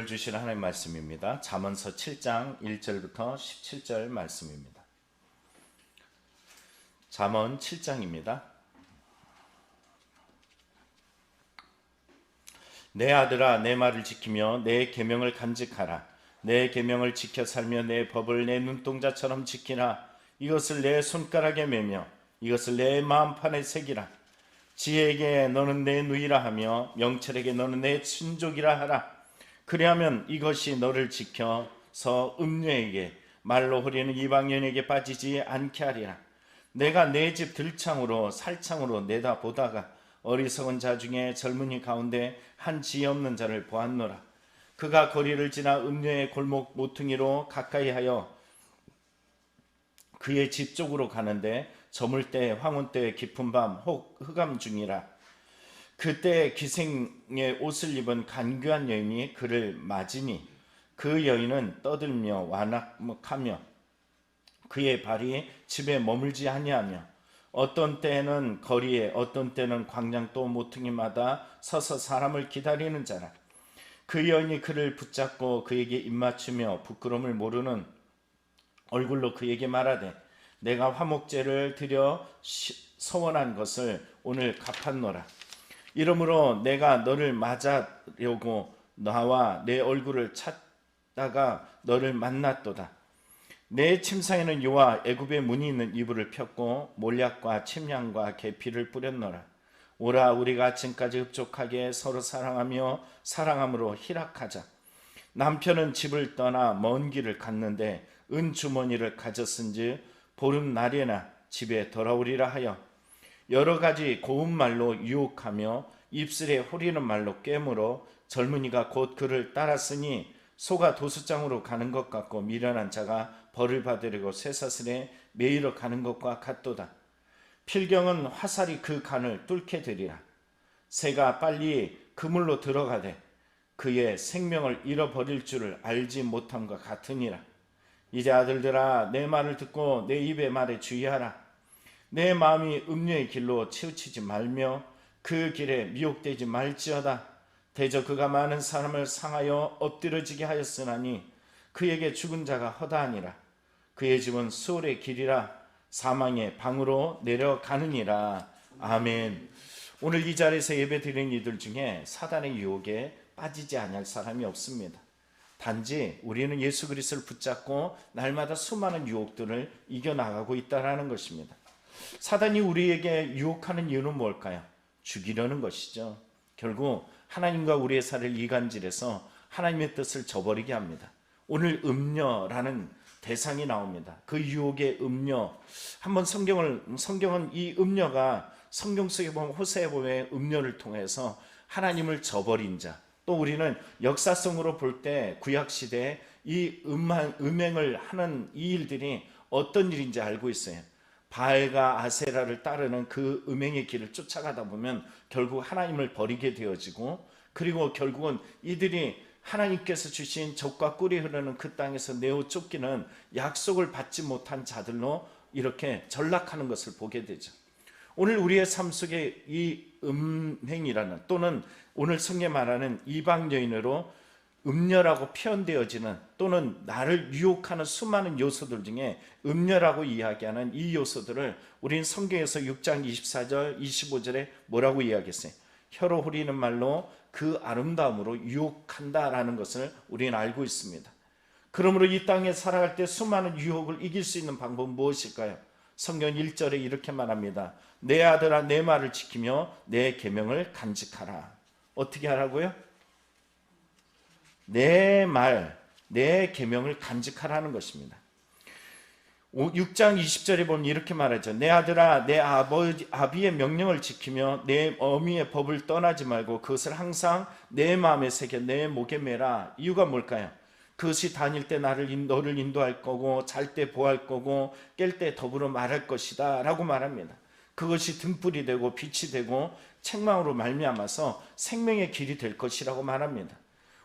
오늘 주신 하나님의 말씀입니다. 잠언서 7장 1절부터 17절 말씀입니다. 잠언 7장입니다. 내 아들아, 내 말을 지키며 내 계명을 간직하라. 내 계명을 지켜 살며 내 법을 내 눈동자처럼 지키라. 이것을 내 손가락에 매며 이것을 내 마음판에 새기라. 지혜에게 너는 내 누이라 하며 명철에게 너는 내 친족이라 하라. 그리하면 이것이 너를 지켜서 음녀에게 말로 허리는 이방인에게 빠지지 않게 하리라. 내가 내 집 들창으로 살창으로 내다보다가 어리석은 자 중에 젊은이 가운데 한 지혜 없는 자를 보았노라. 그가 거리를 지나 음녀의 골목 모퉁이로 가까이 하여 그의 집 쪽으로 가는데 저물 때 황혼 때 깊은 밤 혹 흑암 중이라. 그때 기생의 옷을 입은 간교한 여인이 그를 맞으니 그 여인은 떠들며 완악하며 그의 발이 집에 머물지 아니하며 어떤 때는 거리에 어떤 때는 광장 또 모퉁이마다 서서 사람을 기다리는 자라. 그 여인이 그를 붙잡고 그에게 입맞추며 부끄러움을 모르는 얼굴로 그에게 말하되 내가 화목제를 드려 서원한 것을 오늘 갚았노라. 이러므로 내가 너를 맞으려고 나와 내 얼굴을 찾다가 너를 만났도다. 내 침상에는 요와 애굽의 문이 있는 이불을 폈고 몰약과 침향과 계피를 뿌렸노라. 오라, 우리가 아침까지 흡족하게 서로 사랑하며 사랑함으로 희락하자. 남편은 집을 떠나 먼 길을 갔는데 은주머니를 가졌은즉 보름날에나 집에 돌아오리라 하여 여러 가지 고운 말로 유혹하며 입술에 호리는 말로 꿰물어 젊은이가 곧 그를 따랐으니 소가 도수장으로 가는 것 같고 미련한 자가 벌을 받으려고 쇠사슬에 매이러 가는 것과 같도다. 필경은 화살이 그 간을 뚫게 되리라. 새가 빨리 그물로 들어가되 그의 생명을 잃어버릴 줄을 알지 못함과 같으니라. 이제 아들들아, 내 말을 듣고 내 입의 말에 주의하라. 내 마음이 음녀의 길로 치우치지 말며 그 길에 미혹되지 말지어다. 대저 그가 많은 사람을 상하여 엎드러지게 하였으나니 그에게 죽은 자가 허다하니라. 그의 집은 수월의 길이라 사망의 방으로 내려가느니라. 아멘. 오늘 이 자리에서 예배 드리는 이들 중에 사단의 유혹에 빠지지 않을 사람이 없습니다. 단지 우리는 예수 그리스도를 붙잡고 날마다 수많은 유혹들을 이겨나가고 있다는 것입니다. 사단이 우리에게 유혹하는 이유는 뭘까요? 죽이려는 것이죠. 결국 하나님과 우리의 살을 이간질해서 하나님의 뜻을 저버리게 합니다. 오늘 음녀라는 대상이 나옵니다. 그 유혹의 음녀. 한번 성경은 이 음녀가 성경 속에 보면 호세에 보면 음녀를 통해서 하나님을 저버린 자, 또 우리는 역사성으로 볼 때 구약시대에 이 음행을 하는 이 일들이 어떤 일인지 알고 있어요. 바알과 아세라를 따르는 그 음행의 길을 쫓아가다 보면 결국 하나님을 버리게 되어지고, 그리고 결국은 이들이 하나님께서 주신 적과 꿀이 흐르는 그 땅에서 내어 쫓기는 약속을 받지 못한 자들로 이렇게 전락하는 것을 보게 되죠. 오늘 우리의 삶 속에 이 음행이라는, 또는 오늘 성경에 말하는 이방 여인으로 음녀라고 표현되어지는, 또는 나를 유혹하는 수많은 요소들 중에 음녀라고 이야기하는 이 요소들을 우리는 성경에서 6장 24절 25절에 뭐라고 이야기했어요? 혀로 후리는 말로 그 아름다움으로 유혹한다라는 것을 우리는 알고 있습니다. 그러므로 이 땅에 살아갈 때 수많은 유혹을 이길 수 있는 방법은 무엇일까요? 성경 1절에 이렇게 말합니다. 내 아들아, 내 말을 지키며 내 계명을 간직하라. 어떻게 하라고요? 내 말, 내 계명을 간직하라는 것입니다. 6장 20절에 보면 이렇게 말하죠. 내 아들아, 내 아비의 명령을 지키며 내 어미의 법을 떠나지 말고 그것을 항상 내 마음에 새겨 내 목에 매라. 이유가 뭘까요? 그것이 다닐 때 너를 인도할 거고, 잘 때 보호할 거고, 깰 때 더불어 말할 것이다 라고 말합니다. 그것이 등불이 되고 빛이 되고 책망으로 말미암아서 생명의 길이 될 것이라고 말합니다.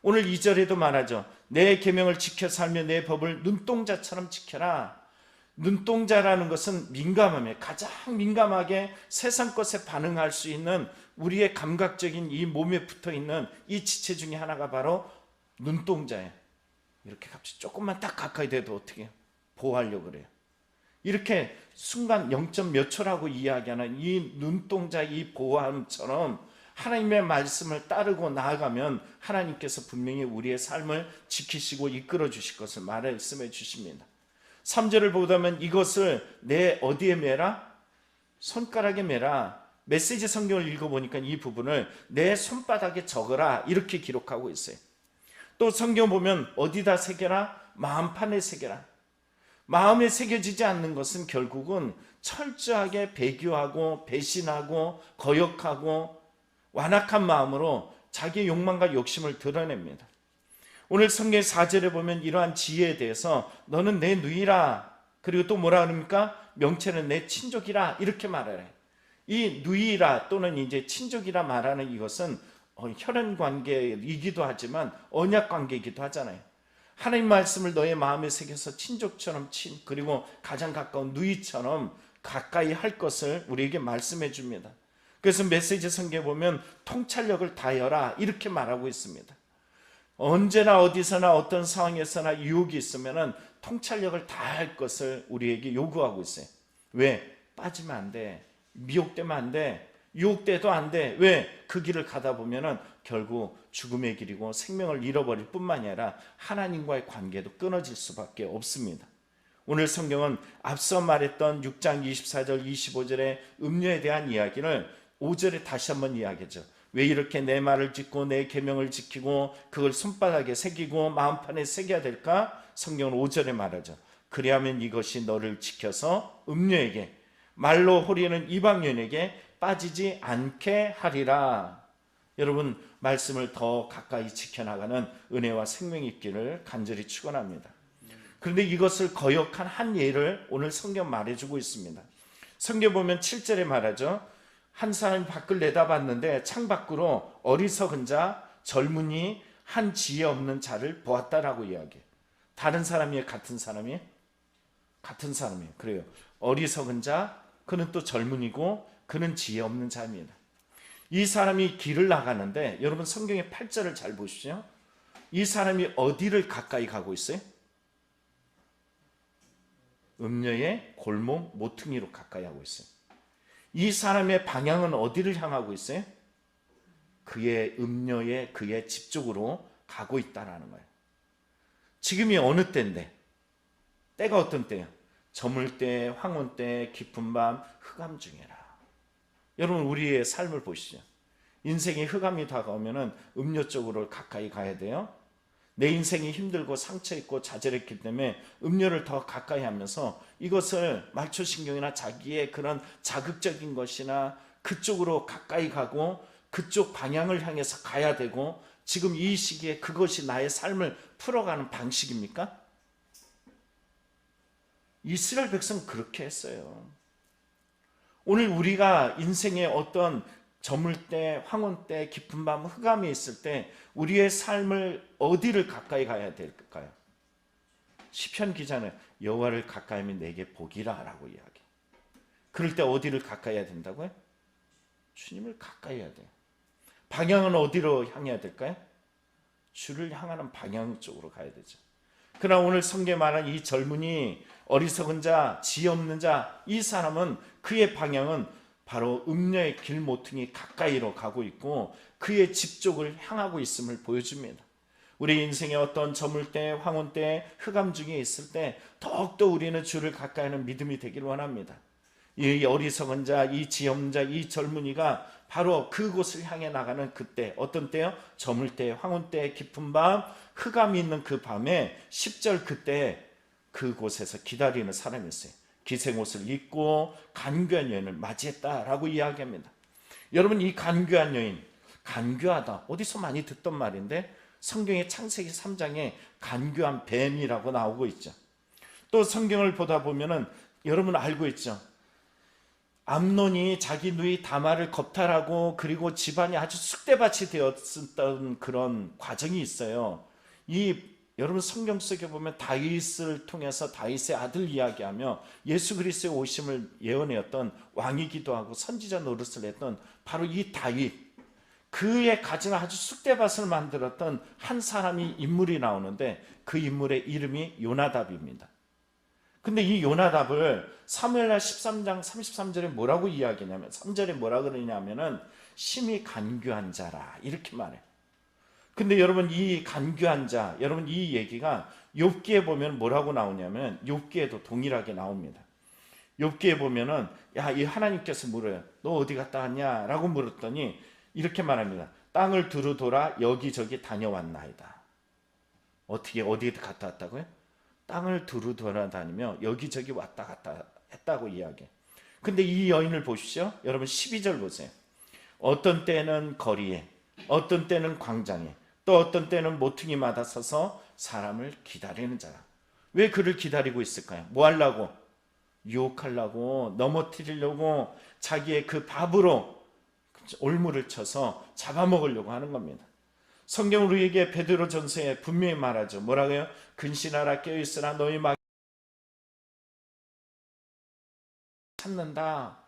오늘 2절에도 말하죠. 내 계명을 지켜 살며 내 법을 눈동자처럼 지켜라. 눈동자라는 것은 민감함에, 가장 민감하게 세상 것에 반응할 수 있는 우리의 감각적인 이 몸에 붙어있는 이 지체 중에 하나가 바로 눈동자에 이렇게 갑자기 조금만 딱 가까이 돼도 어떻게 해요? 보호하려고 그래요. 이렇게 순간 0. 몇 초라고 이야기하는 이 눈동자 이 보호함처럼 하나님의 말씀을 따르고 나아가면 하나님께서 분명히 우리의 삶을 지키시고 이끌어 주실 것을 말씀해 주십니다. 3절을 보다면 이것을 내 어디에 매라? 손가락에 매라. 메시지 성경을 읽어보니까 이 부분을 내 손바닥에 적어라 이렇게 기록하고 있어요. 또 성경 보면 어디다 새겨라? 마음판에 새겨라. 마음에 새겨지지 않는 것은 결국은 철저하게 배교하고 배신하고 거역하고 완악한 마음으로 자기의 욕망과 욕심을 드러냅니다. 오늘 성경 4절에 보면 이러한 지혜에 대해서 너는 내 누이라, 그리고 또 뭐라 그럽니까? 명체는 내 친족이라 이렇게 말하래. 이 누이라 또는 이제 친족이라 말하는 이것은 혈연 관계이기도 하지만 언약 관계이기도 하잖아요. 하나님 말씀을 너의 마음에 새겨서 친족처럼 그리고 가장 가까운 누이처럼 가까이 할 것을 우리에게 말씀해 줍니다. 그래서 메시지 성경에 보면 통찰력을 다해라 이렇게 말하고 있습니다. 언제나 어디서나 어떤 상황에서나 유혹이 있으면 통찰력을 다할 것을 우리에게 요구하고 있어요. 왜? 빠지면 안 돼. 미혹되면 안 돼. 유혹돼도 안 돼. 왜? 그 길을 가다 보면 결국 죽음의 길이고 생명을 잃어버릴 뿐만이 아니라 하나님과의 관계도 끊어질 수밖에 없습니다. 오늘 성경은 앞서 말했던 6장 24절 25절의 음료에 대한 이야기를 5절에 다시 한번 이야기하죠. 왜 이렇게 내 말을 듣고 내 계명을 지키고 그걸 손바닥에 새기고 마음판에 새겨야 될까? 성경은 5절에 말하죠. 그리하면 이것이 너를 지켜서 음료에게 말로 호리는 이방인에게 빠지지 않게 하리라. 여러분 말씀을 더 가까이 지켜나가는 은혜와 생명이 있기를 간절히 축원합니다. 그런데 이것을 거역한 한 예를 오늘 성경 말해주고 있습니다. 성경 보면 7절에 말하죠. 한 사람이 밖을 내다봤는데 창밖으로 어리석은 자 젊은이 한 지혜 없는 자를 보았다라고 이야기해요. 다른 사람이에요? 같은 사람이에요? 같은 사람이에요. 그래요. 어리석은 자, 그는 또 젊은이고 그는 지혜 없는 자입니다. 이 사람이 길을 나가는데 여러분 성경의 8절을 잘 보십시오. 이 사람이 어디를 가까이 가고 있어요? 음녀의 골목 모퉁이로 가까이 하고 있어요. 이 사람의 방향은 어디를 향하고 있어요? 그의 음녀의 그의 집 쪽으로 가고 있다라는 거예요. 지금이 어느 때인데? 때가 어떤 때예요? 저물 때, 황혼 때, 깊은 밤, 흑암 중에라. 여러분 우리의 삶을 보시죠. 인생에 흑암이 다가오면 음료 쪽으로 가까이 가야 돼요. 내 인생이 힘들고 상처 있고 좌절했기 때문에 음료를 더 가까이 하면서 이것을 말초신경이나 자기의 그런 자극적인 것이나 그쪽으로 가까이 가고 그쪽 방향을 향해서 가야 되고, 지금 이 시기에 그것이 나의 삶을 풀어가는 방식입니까? 이스라엘 백성은 그렇게 했어요. 오늘 우리가 인생의 어떤 저물 때, 황혼 때, 깊은 밤, 흑암이 있을 때 우리의 삶을 어디를 가까이 가야 될까요? 시편 기자는 여호와를 가까이 하면 내게 복이라 라고 이야기해요. 그럴 때 어디를 가까이 해야 된다고요? 주님을 가까이 해야 돼요. 방향은 어디로 향해야 될까요? 주를 향하는 방향 쪽으로 가야 되죠. 그러나 오늘 성경에 말한 이 젊은이, 어리석은 자, 지혜 없는 자, 이 사람은 그의 방향은 바로 음녀의 길 모퉁이 가까이로 가고 있고 그의 집 쪽을 향하고 있음을 보여줍니다. 우리 인생의 어떤 저물 때, 황혼 때, 흑암 중에 있을 때 더욱더 우리는 주를 가까이 하는 믿음이 되기를 원합니다. 이 어리석은 자, 이 지혜 없는 자, 이 젊은이가 바로 그곳을 향해 나가는 그때, 어떤 때요? 저물 때, 황혼 때, 깊은 밤, 흑암이 있는 그 밤에 10절 그때 그곳에서 기다리는 사람이 있어요. 기생옷을 입고 간교한 여인을 맞이했다라고 이야기합니다. 여러분 이 간교한 여인, 간교하다 어디서 많이 듣던 말인데 성경의 창세기 3장에 간교한 뱀이라고 나오고 있죠. 또 성경을 보다 보면은 여러분 알고 있죠. 암논이 자기 누이 다말을 겁탈하고 그리고 집안이 아주 쑥대밭이 되었던 그런 과정이 있어요. 여러분 성경 속에 보면 다윗을 통해서 다윗의 아들 이야기하며 예수 그리스도의 오심을 예언했던 왕이기도 하고 선지자 노릇을 했던 바로 이 다윗, 그의 가정을 아주 쑥대밭을 만들었던 한 사람이 인물이 나오는데 그 인물의 이름이 요나답입니다. 근데 이 요나답을 사무엘하 13장 33절에 뭐라고 이야기냐면 3절에 뭐라 그러냐면은 심히 간교한 자라 이렇게 말해요. 근데 여러분 이 간교한 자, 여러분 이 얘기가 욥기에 보면 뭐라고 나오냐면 욥기에도 동일하게 나옵니다. 욥기에 보면은 이 하나님께서 물어요. 너 어디 갔다 왔냐라고 물었더니 이렇게 말합니다. 땅을 두루 돌아 여기저기 다녀왔나이다. 어떻게 어디 갔다 왔다고요? 땅을 두루 돌아다니며 여기저기 왔다 갔다 했다고 이야기해요. 근데 이 여인을 보십시오. 여러분 12절 보세요. 어떤 때는 거리에, 어떤 때는 광장에, 또 어떤 때는 모퉁이마다 서서 사람을 기다리는 자라. 왜 그를 기다리고 있을까요? 뭐 하려고? 유혹하려고, 넘어뜨리려고, 자기의 그 밥으로 올무를 쳐서 잡아먹으려고 하는 겁니다. 성경은 우리에게 베드로전서에 분명히 말하죠. 뭐라고요? 근신하라 깨어있으라 너희 막 찾는다.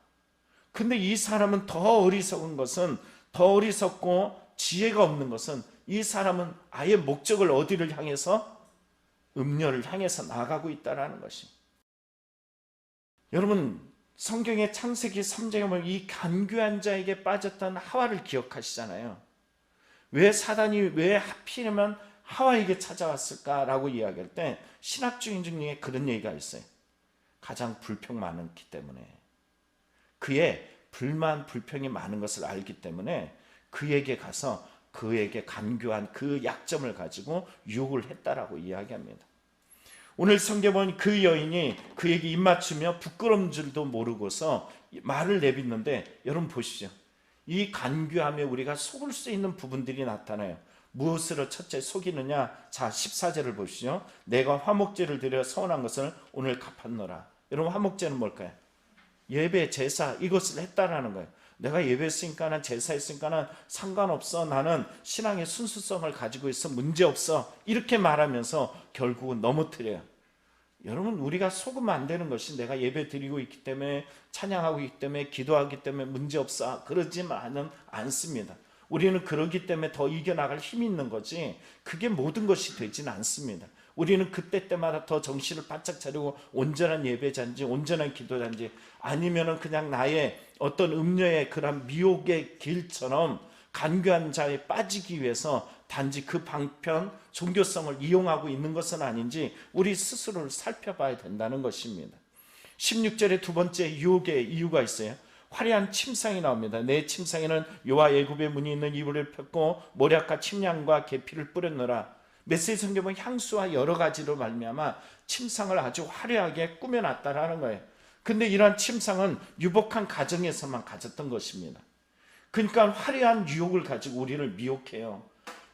근데 이 사람은 더 어리석은 것은, 더 어리석고 지혜가 없는 것은 이 사람은 아예 목적을 어디를 향해서? 음녀를 향해서 나가고 있다는 것이. 여러분 성경의 창세기 3장에 보면 이 간교한 자에게 빠졌던 하와를 기억하시잖아요. 왜 사단이 왜 하필이면 하와에게 찾아왔을까라고 이야기할 때 신학주의 중에 그런 얘기가 있어요. 가장 불평 많았기 때문에, 그의 불만 불평이 많은 것을 알기 때문에 그에게 가서 그에게 간교한 그 약점을 가지고 유혹을 했다라고 이야기합니다. 오늘 성경 보면 그 여인이 그에게 입맞추며 부끄러운 줄도 모르고서 말을 내뱉는데, 여러분 보시죠. 이 간교함에 우리가 속을 수 있는 부분들이 나타나요. 무엇으로 첫째 속이느냐? 자 14절을 보시죠. 내가 화목제를 드려 서운한 것을 오늘 갚았노라. 여러분 화목제는 뭘까요? 예배, 제사, 이것을 했다라는 거예요. 내가 예배했으니까 제사했으니까 상관없어, 나는 신앙의 순수성을 가지고 있어, 문제없어, 이렇게 말하면서 결국은 넘어뜨려요. 여러분 우리가 속으면 안 되는 것이 내가 예배 드리고 있기 때문에, 찬양하고 있기 때문에, 기도하기 때문에 문제없어, 그러지만은 않습니다. 우리는 그러기 때문에 더 이겨나갈 힘이 있는 거지 그게 모든 것이 되지는 않습니다. 우리는 그때 때마다 더 정신을 바짝 차리고 온전한 예배자인지 온전한 기도자인지, 아니면은 그냥 나의 어떤 음료의 그런 미혹의 길처럼 간교한 자에 빠지기 위해서 단지 그 방편 종교성을 이용하고 있는 것은 아닌지 우리 스스로를 살펴봐야 된다는 것입니다. 16절에 두 번째 유혹의 이유가 있어요. 화려한 침상이 나옵니다. 내 침상에는 여호와 애굽의 문이 있는 이불을 폈고 모략과 침향과 계피를 뿌렸노라. 메시지 성경은 향수와 여러 가지로 말미암아 침상을 아주 화려하게 꾸며놨다라는 거예요. 근데 이러한 침상은 유복한 가정에서만 가졌던 것입니다. 그러니까 화려한 유혹을 가지고 우리를 미혹해요.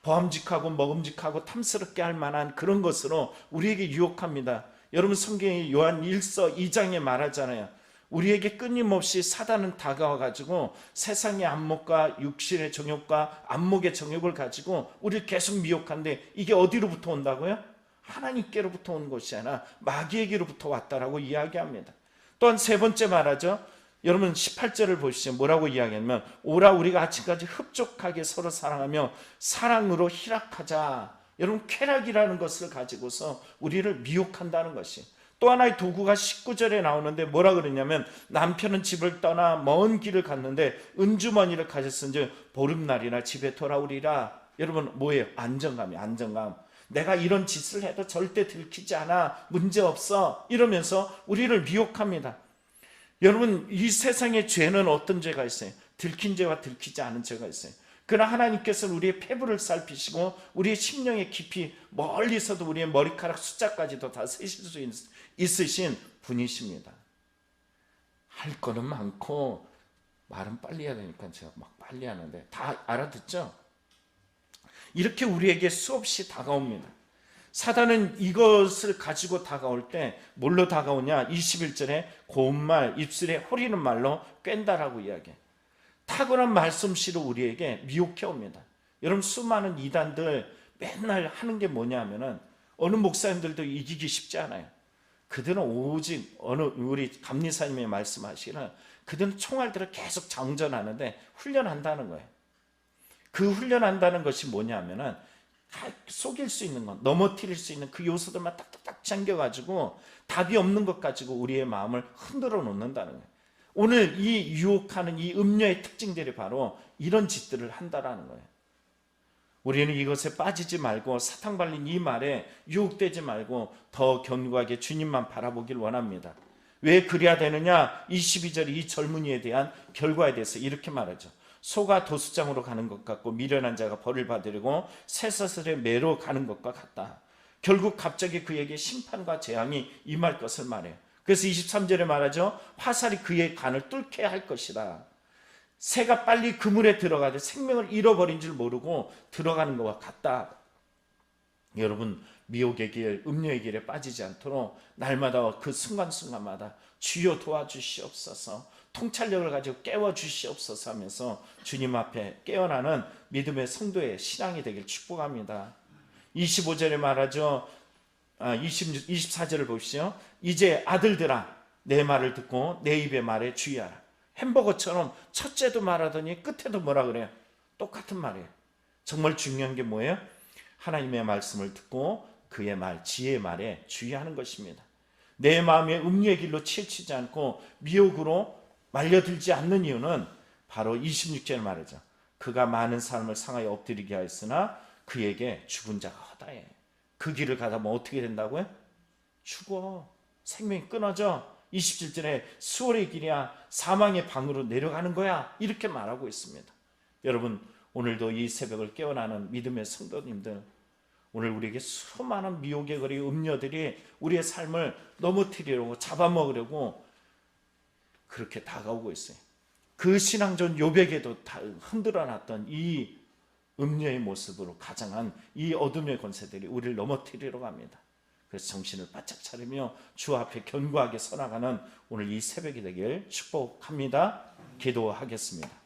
보암직하고 먹음직하고 탐스럽게 할 만한 그런 것으로 우리에게 유혹합니다. 여러분 성경의 요한 1서 2장에 말하잖아요. 우리에게 끊임없이 사단은 다가와가지고 세상의 안목과 육신의 정욕과 안목의 정욕을 가지고 우리를 계속 미혹한데, 이게 어디로부터 온다고요? 하나님께로부터 온 것이 아니라 마귀에게로부터 왔다라고 이야기합니다. 또한 세 번째 말하죠. 여러분 18절을 보시죠. 뭐라고 이야기하냐면 오라 우리가 아침까지 흡족하게 서로 사랑하며 사랑으로 희락하자. 여러분 쾌락이라는 것을 가지고서 우리를 미혹한다는 것이. 또 하나의 도구가 19절에 나오는데 뭐라 그러냐면 남편은 집을 떠나 먼 길을 갔는데 은주머니를 가졌은즉 보름날이나 집에 돌아오리라. 여러분 뭐예요? 안정감이에요. 안정감. 내가 이런 짓을 해도 절대 들키지 않아, 문제없어, 이러면서 우리를 미혹합니다. 여러분 이 세상의 죄는 어떤 죄가 있어요? 들킨 죄와 들키지 않은 죄가 있어요. 그러나 하나님께서는 우리의 폐부를 살피시고 우리의 심령의 깊이 멀리서도 우리의 머리카락 숫자까지도 다 세실 수 있으신 분이십니다. 할 거는 많고 말은 빨리 해야 되니까 제가 막 빨리 하는데 다 알아듣죠? 이렇게 우리에게 수없이 다가옵니다. 사단은 이것을 가지고 다가올 때 뭘로 다가오냐? 21절에 고운 말, 입술에 호리는 말로 꿴다라고 이야기해요. 탁월한 말씀씨로 우리에게 미혹해 옵니다. 여러분 수많은 이단들 맨날 하는 게 뭐냐면은 어느 목사님들도 이기기 쉽지 않아요. 그들은 오직 우리 감리사님이 말씀하시기는 그들은 총알들을 계속 장전하는데 훈련한다는 거예요. 그 훈련한다는 것이 뭐냐면은 속일 수 있는 것, 넘어뜨릴 수 있는 그 요소들만 딱딱딱 챙겨가지고 답이 없는 것 가지고 우리의 마음을 흔들어 놓는다는 거예요. 오늘 이 유혹하는 이 음녀의 특징들이 바로 이런 짓들을 한다라는 거예요. 우리는 이것에 빠지지 말고 사탕 발린 이 말에 유혹되지 말고 더 견고하게 주님만 바라보길 원합니다. 왜 그래야 되느냐? 22절 이 젊은이에 대한 결과에 대해서 이렇게 말하죠. 소가 도수장으로 가는 것 같고 미련한 자가 벌을 받으려고 쇠사슬에 매로 가는 것과 같다. 결국 갑자기 그에게 심판과 재앙이 임할 것을 말해요. 그래서 23절에 말하죠. 화살이 그의 간을 뚫게 할 것이다. 새가 빨리 그물에 들어가되 생명을 잃어버린 줄 모르고 들어가는 것과 같다. 여러분, 미혹의 길, 음료의 길에 빠지지 않도록 날마다 그 순간순간마다 주여 도와주시옵소서, 통찰력을 가지고 깨워주시옵소서 하면서 주님 앞에 깨어나는 믿음의 성도의 신앙이 되길 축복합니다. 25절에 말하죠. 24절을 보십시오. 이제 아들들아, 내 말을 듣고 내 입의 말에 주의하라. 햄버거처럼 첫째도 말하더니 끝에도 뭐라 그래요? 똑같은 말이에요. 정말 중요한 게 뭐예요? 하나님의 말씀을 듣고 그의 말, 지혜의 말에 주의하는 것입니다. 내 마음의 음료의 길로 치우치지 않고 미혹으로 말려들지 않는 이유는 바로 26절에 말하죠. 그가 많은 사람을 상하여 엎드리게 하였으나 그에게 죽은 자가 허다해. 그 길을 가다 보면 어떻게 된다고요? 죽어. 생명이 끊어져. 27절에 수월의 길이야, 사망의 방으로 내려가는 거야, 이렇게 말하고 있습니다. 여러분, 오늘도 이 새벽을 깨어나는 믿음의 성도님들, 오늘 우리에게 수많은 미혹의 거리, 음녀들이 우리의 삶을 넘어뜨리려고 잡아먹으려고 그렇게 다가오고 있어요. 그 신앙전 요백에도 다 흔들어놨던 이 음녀의 모습으로 가장한 이 어둠의 권세들이 우리를 넘어뜨리려고 합니다. 그래서 정신을 바짝 차리며 주 앞에 견고하게 서나가는 오늘 이 새벽이 되길 축복합니다. 기도하겠습니다.